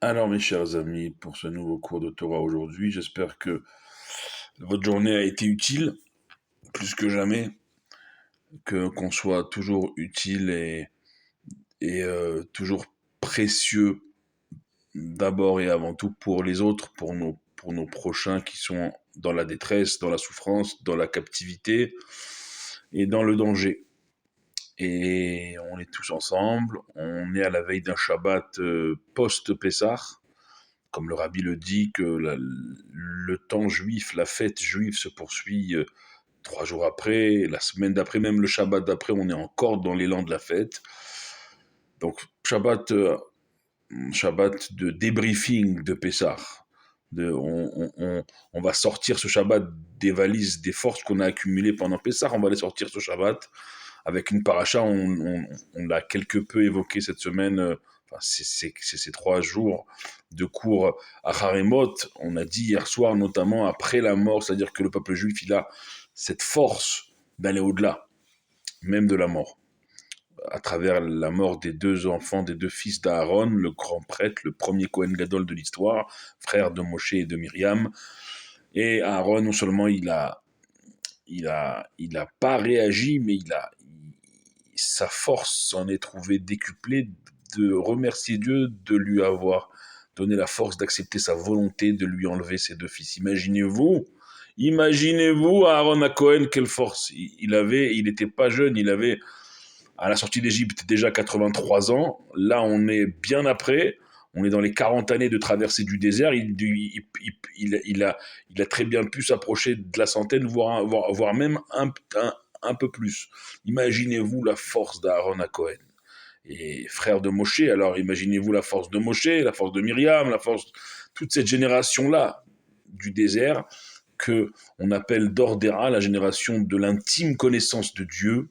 Alors, mes chers amis, pour ce nouveau cours de Torah aujourd'hui, j'espère que votre journée a été utile, plus que jamais, que qu'on soit toujours utile et toujours précieux d'abord et avant tout pour les autres, pour nos prochains qui sont dans la détresse, dans la souffrance, dans la captivité et dans le danger. Et on est tous ensemble, on est à la veille d'un Shabbat post-Pessah, comme le rabbi le dit, que le temps juif, la fête juive se poursuit 3 jours après, la semaine d'après, même le Shabbat d'après, on est encore dans l'élan de la fête. Donc Shabbat de débriefing de Pessah. On va sortir ce Shabbat des valises, des forces qu'on a accumulées pendant Pessah, on va les sortir ce Shabbat avec une paracha, on l'a quelque peu évoqué cette semaine, enfin, c'est ces 3 jours de cours à Haremot. On a dit hier soir, notamment après la mort, c'est-à-dire que le peuple juif, il a cette force d'aller au-delà, même de la mort, à travers la mort des 2 enfants, des 2 fils d'Aaron, le grand prêtre, le premier Kohen Gadol de l'histoire, frère de Moshe et de Myriam. Et Aaron, non seulement il a pas réagi, mais sa force s'en est trouvée décuplée de remercier Dieu de lui avoir donné la force d'accepter sa volonté de lui enlever ses 2 fils. Imaginez-vous Aaron à Cohen, quelle force il avait. Il n'était pas jeune, il avait à la sortie d'Égypte déjà 83 ans. Là, on est bien après. On est dans les 40 années de traversée du désert. Il a très bien pu s'approcher de la centaine, voire même un peu plus. Imaginez-vous la force d'Aaron à Cohen. Et frère de Moshe, alors imaginez-vous la force de Moshe, la force de Myriam, la force, toute cette génération-là du désert que on appelle d'Ordera, la génération de l'intime connaissance de Dieu.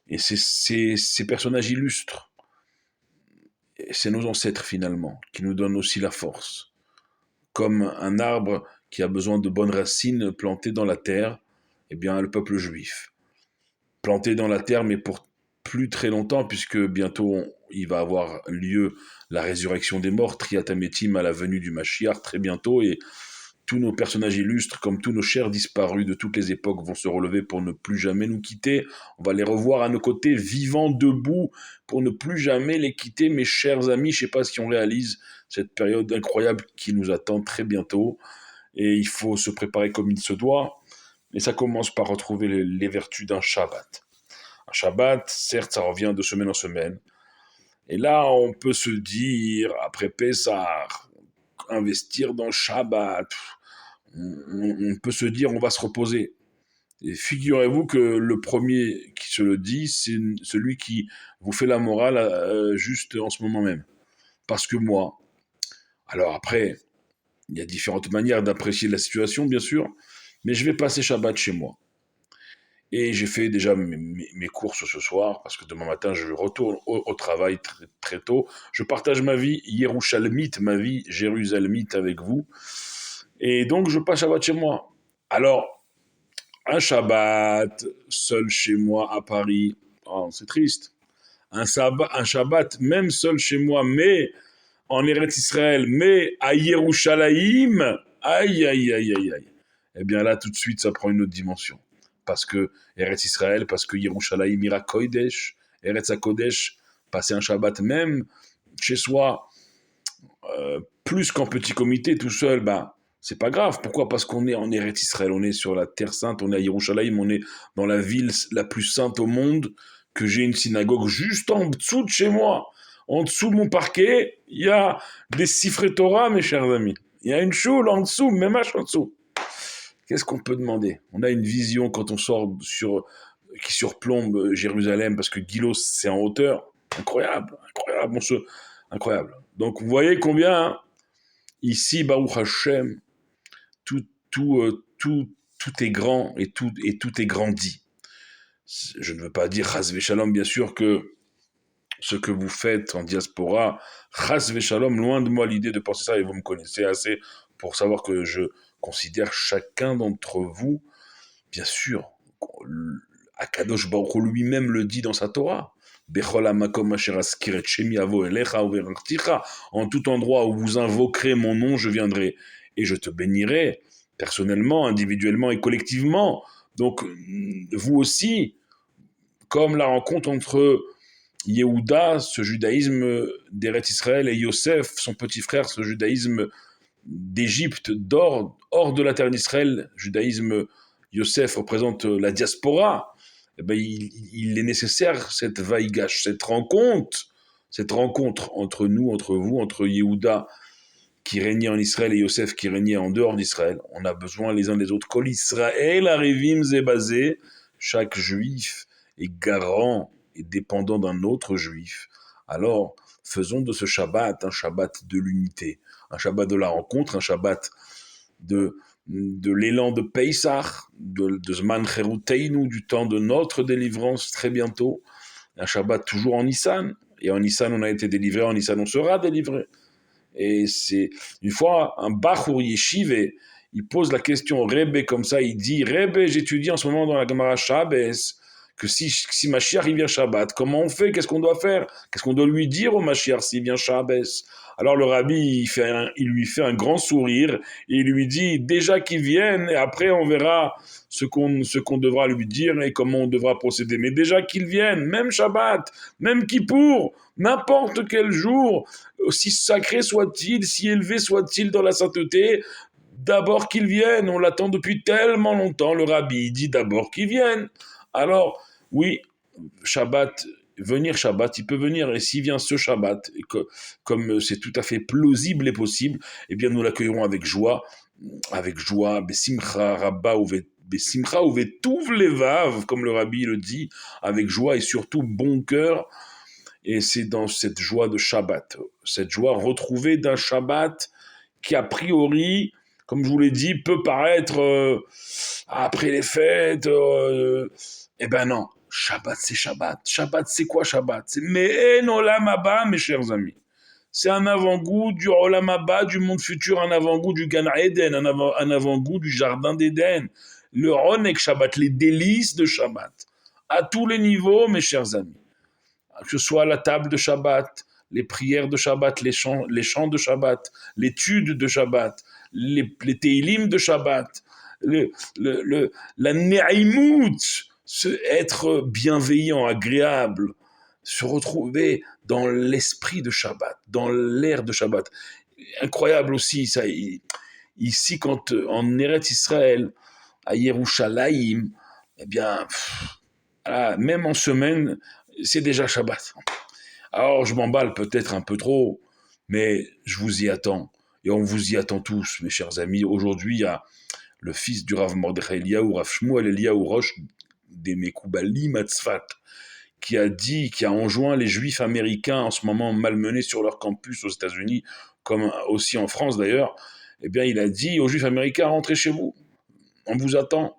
Et ces personnages illustres, c'est nos ancêtres finalement, qui nous donnent aussi la force. Comme un arbre qui a besoin de bonnes racines plantées dans la terre, eh bien le peuple juif. Planté dans la terre, mais pour plus très longtemps, puisque bientôt il va avoir lieu la résurrection des morts, Triatametim à la venue du Mashiach, très bientôt, et tous nos personnages illustres, comme tous nos chers disparus de toutes les époques, vont se relever pour ne plus jamais nous quitter. On va les revoir à nos côtés, vivants, debout, pour ne plus jamais les quitter, mes chers amis. Je ne sais pas si on réalise cette période incroyable qui nous attend très bientôt. Et il faut se préparer comme il se doit. Et ça commence par retrouver les vertus d'un Shabbat. Un Shabbat, certes, ça revient de semaine en semaine. Et là, on peut se dire, après Pessah, investir dans Shabbat, on peut se dire on va se reposer. Et figurez-vous que le premier qui se le dit, c'est celui qui vous fait la morale juste en ce moment même. Parce que moi, alors après, il y a différentes manières d'apprécier la situation, bien sûr, mais je vais passer Shabbat chez moi. Et j'ai fait déjà mes courses ce soir, parce que demain matin, je retourne au travail très, très tôt. Je partage ma vie Yerushalmite, ma vie jérusalemite avec vous. Et donc, je passe Shabbat chez moi. Alors, un Shabbat, seul chez moi à Paris, oh, c'est triste. Un Shabbat, même seul chez moi, mais en Eretz Israël, mais à Yerushalayim, aïe, aïe, aïe, aïe, aïe. Eh bien là, tout de suite, ça prend une autre dimension. Parce que Eretz Israël, parce que Yerushalayim ira Kodesh, Eretz HaKodesh, passer un Shabbat même chez soi, plus qu'en petit comité, tout seul, bah, c'est pas grave. Pourquoi? Parce qu'on est en Eretz Israël, on est sur la terre sainte, on est à Yerushalayim, on est dans la ville la plus sainte au monde, que j'ai une synagogue juste en dessous de chez moi. En dessous de mon parquet, il y a des siffrés Torah, mes chers amis. Il y a une choule en dessous, même en dessous. Qu'est-ce qu'on peut demander? On a une vision quand on sort qui surplombe Jérusalem, parce que Gilos, c'est en hauteur. Incroyable, incroyable, incroyable. Donc, vous voyez combien, hein, ici, Baruch Hashem, tout, tout est grand et tout est grandi. Je ne veux pas dire Chas Shalom, bien sûr, que ce que vous faites en diaspora, Chas Shalom, loin de moi l'idée de penser ça, et vous me connaissez assez pour savoir que je considère chacun d'entre vous, bien sûr, Akadosh Baruch Hu lui-même le dit dans sa Torah. Bechol hamakom asher azkir et shemi avo elecha uverachticha. En tout endroit où vous invoquerez mon nom, je viendrai et je te bénirai, personnellement, individuellement et collectivement. Donc, vous aussi, comme la rencontre entre Yehuda, ce judaïsme d'Eretz Israël, et Yosef, son petit frère, ce judaïsme d'Égypte, hors de la terre d'Israël, judaïsme, Yosef représente la diaspora, eh ben, il est nécessaire cette vaïgash, cette rencontre entre nous, entre vous, entre Yehuda qui régnait en Israël et Yosef qui régnait en dehors d'Israël. On a besoin les uns des autres. Kol Israël arivim zebazé, chaque juif est garant et dépendant d'un autre juif. Alors, faisons de ce Shabbat un Shabbat de l'unité, un Shabbat de la rencontre, un Shabbat de l'élan de Pesach, de Zman Cheruteinu, du temps de notre délivrance très bientôt, un Shabbat toujours en Nissan, et en Nissan on a été délivré, en Nissan on sera délivré. Et c'est une fois un Bachour Yeshive, il pose la question au Rebbe comme ça, il dit Rebbe, j'étudie en ce moment dans la Gemara Shabbos, que si Mashiach il vient Shabbat, comment on fait? Qu'est-ce qu'on doit faire? Qu'est-ce qu'on doit lui dire au Mashiach s'il vient Shabbos? Alors le Rabbi il lui fait un grand sourire et il lui dit déjà qu'il vienne et après on verra ce qu'on devra lui dire et comment on devra procéder. Mais déjà qu'il vienne, même Shabbat, même Kippour, n'importe quel jour, aussi sacré soit-il, si élevé soit-il dans la sainteté, d'abord qu'il vienne. On l'attend depuis tellement longtemps. Le Rabbi dit d'abord qu'il vienne. Alors, oui, Shabbat, venir Shabbat, il peut venir. Et s'il vient ce Shabbat, et comme c'est tout à fait plausible et possible, eh bien nous l'accueillerons avec joie, besimcha rabba ou besimcha ou vetuv levav, comme le Rabbi le dit, avec joie et surtout bon cœur. Et c'est dans cette joie de Shabbat, cette joie retrouvée d'un Shabbat qui a priori, comme je vous l'ai dit, peut paraître après les fêtes. Eh ben non, Shabbat c'est Shabbat. Shabbat c'est quoi Shabbat? C'est Me'en Olam Haba, mes chers amis. C'est un avant-goût du Olam Haba, du monde futur, un avant-goût du Gan Eden, un avant-goût du Jardin d'Éden. Le Ronek Shabbat, les délices de Shabbat. À tous les niveaux, mes chers amis. Que ce soit la table de Shabbat, les prières de Shabbat, les chants de Shabbat, l'étude de Shabbat, les Teilim de Shabbat, la Ne'aimut, être bienveillant, agréable, se retrouver dans l'esprit de Shabbat, dans l'air de Shabbat. Incroyable aussi, ça, ici, quand en Eretz Israël, à Yerushalayim, eh bien, voilà, même en semaine, c'est déjà Shabbat. Alors, je m'emballe peut-être un peu trop, mais je vous y attends. Et on vous y attend tous, mes chers amis. Aujourd'hui, il y a le fils du Rav Mordechai Eliyahu, Rav Shmuel Eliyahu Rosh des Mekoubalim à Tzfat, qui a enjoint les juifs américains en ce moment malmenés sur leur campus aux États-Unis, comme aussi en France d'ailleurs. Eh bien, il a dit aux juifs américains, rentrez chez vous, on vous attend.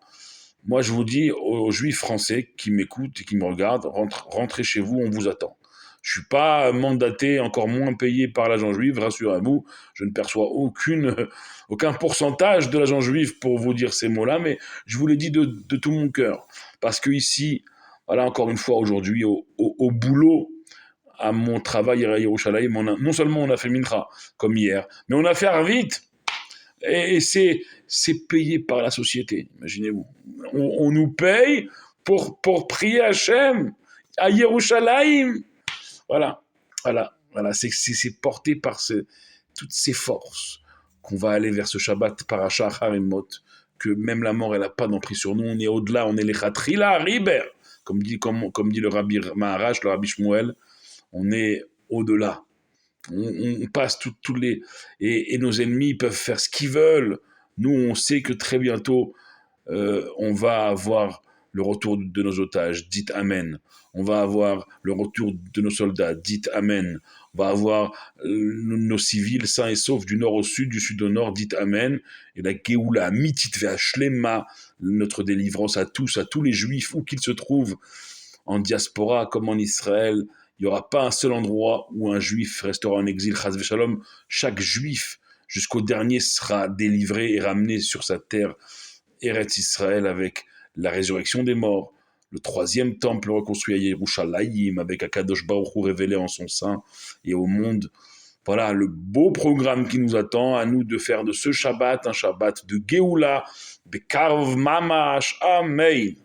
Moi, je vous dis aux juifs français qui m'écoutent et qui me regardent, rentrez chez vous, on vous attend. Je ne suis pas mandaté, encore moins payé par l'agent juif, rassurez-vous, je ne perçois aucun pourcentage de l'agent juif pour vous dire ces mots-là, mais je vous l'ai dit de tout mon cœur. Parce que ici, voilà, encore une fois, aujourd'hui, au boulot, à mon travail à Yerushalayim, non seulement on a fait Mincha, comme hier, mais on a fait Arvit, et c'est payé par la société, imaginez-vous. On nous paye pour prier Hachem à Yerushalayim. Voilà. C'est porté par toutes ces forces qu'on va aller vers ce Shabbat Parashat Harimot, que même la mort, elle n'a pas d'emprise sur nous. On est au-delà, on est les Chatrila Riber, comme dit le Rabbi Maharash, le Rabbi Shmuel, on est au-delà. On passe tous les... Et nos ennemis peuvent faire ce qu'ils veulent. Nous, on sait que très bientôt, on va avoir le retour de nos otages, dites Amen. On va avoir le retour de nos soldats, dites Amen. On va avoir nos civils sains et saufs du nord au sud, du sud au nord, dites Amen. Et la Géoula, Mitit Ve'Ashlema, notre délivrance à tous les juifs, où qu'ils se trouvent, en diaspora comme en Israël. Il n'y aura pas un seul endroit où un juif restera en exil, chas v'shalom. Chaque juif, jusqu'au dernier, sera délivré et ramené sur sa terre, Eretz Israël, avec la résurrection des morts, le troisième temple reconstruit à Yerushalayim, avec Akadosh Baruch Hu révélé en son sein et au monde. Voilà le beau programme qui nous attend, à nous de faire de ce Shabbat un Shabbat de Géoula, Bekarv Mamash, Amen.